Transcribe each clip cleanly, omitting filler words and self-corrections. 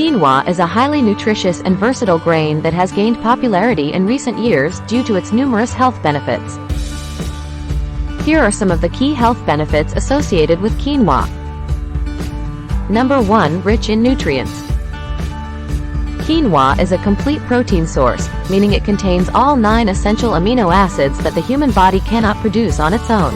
Quinoa is a highly nutritious and versatile grain that has gained popularity in recent years due to its numerous health benefits. Here are some of the key health benefits associated with quinoa. Number 1. Rich in nutrients. Quinoa is a complete protein source, meaning it contains all 9 essential amino acids that the human body cannot produce on its own.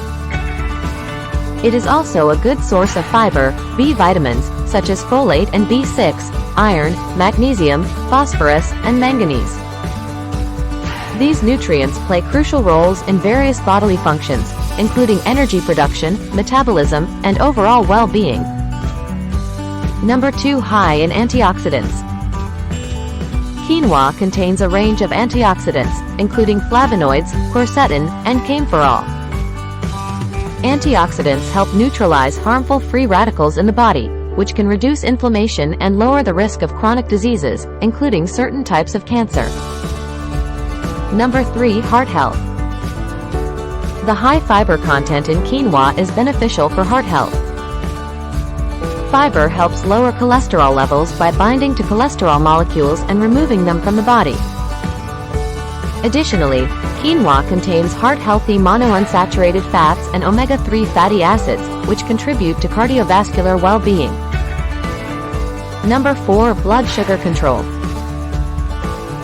It is also a good source of fiber, B vitamins, such as folate and B6, iron, magnesium, phosphorus, and manganese. These nutrients play crucial roles in various bodily functions, including energy production, metabolism, and overall well-being. Number 2. High in antioxidants. Quinoa contains a range of antioxidants, including flavonoids, quercetin, and camphorol. Antioxidants help neutralize harmful free radicals in the body, which can reduce inflammation and lower the risk of chronic diseases, including certain types of cancer. Number 3. Heart health. The high fiber content in quinoa is beneficial for heart health. Fiber helps lower cholesterol levels by binding to cholesterol molecules and removing them from the body. Additionally, quinoa contains heart-healthy monounsaturated fats and omega-3 fatty acids, which contribute to cardiovascular well-being. Number 4. Blood sugar control.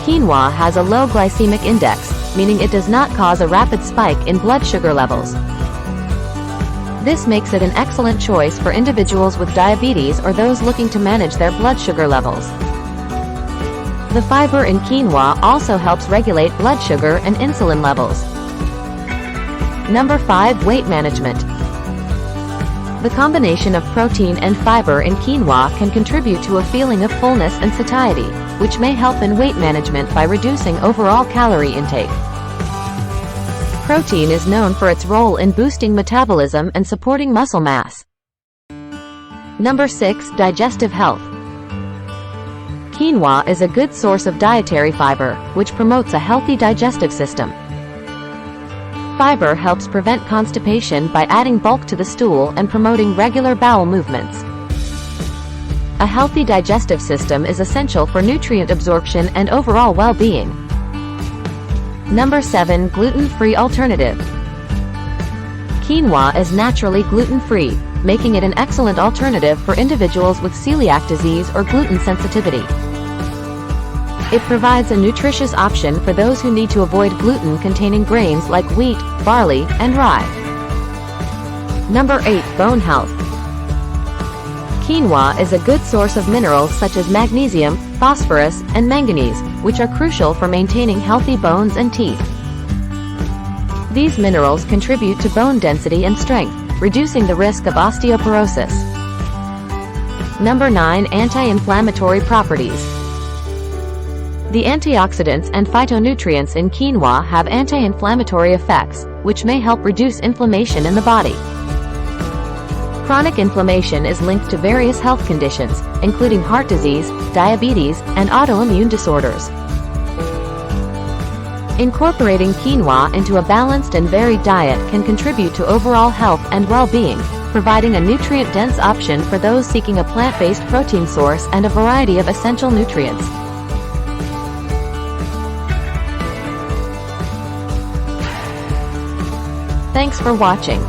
Quinoa has a low glycemic index, meaning it does not cause a rapid spike in blood sugar levels. This makes it an excellent choice for individuals with diabetes or those looking to manage their blood sugar levels. The fiber in quinoa also helps regulate blood sugar and insulin levels. Number 5. Weight management. The combination of protein and fiber in quinoa can contribute to a feeling of fullness and satiety, which may help in weight management by reducing overall calorie intake. Protein is known for its role in boosting metabolism and supporting muscle mass. Number 6. Digestive health. Quinoa is a good source of dietary fiber, which promotes a healthy digestive system. Fiber helps prevent constipation by adding bulk to the stool and promoting regular bowel movements. A healthy digestive system is essential for nutrient absorption and overall well-being. Number 7. Gluten-free alternative. Quinoa is naturally gluten-free, making it an excellent alternative for individuals with celiac disease or gluten sensitivity. It provides a nutritious option for those who need to avoid gluten-containing grains like wheat, barley, and rye. Number 8. Bone health. Quinoa is a good source of minerals such as magnesium, phosphorus, and manganese, which are crucial for maintaining healthy bones and teeth. These minerals contribute to bone density and strength, reducing the risk of osteoporosis. Number 9. Anti-inflammatory properties. The antioxidants and phytonutrients in quinoa have anti-inflammatory effects, which may help reduce inflammation in the body. Chronic inflammation is linked to various health conditions, including heart disease, diabetes, and autoimmune disorders. Incorporating quinoa into a balanced and varied diet can contribute to overall health and well-being, providing a nutrient-dense option for those seeking a plant-based protein source and a variety of essential nutrients. Thanks for watching.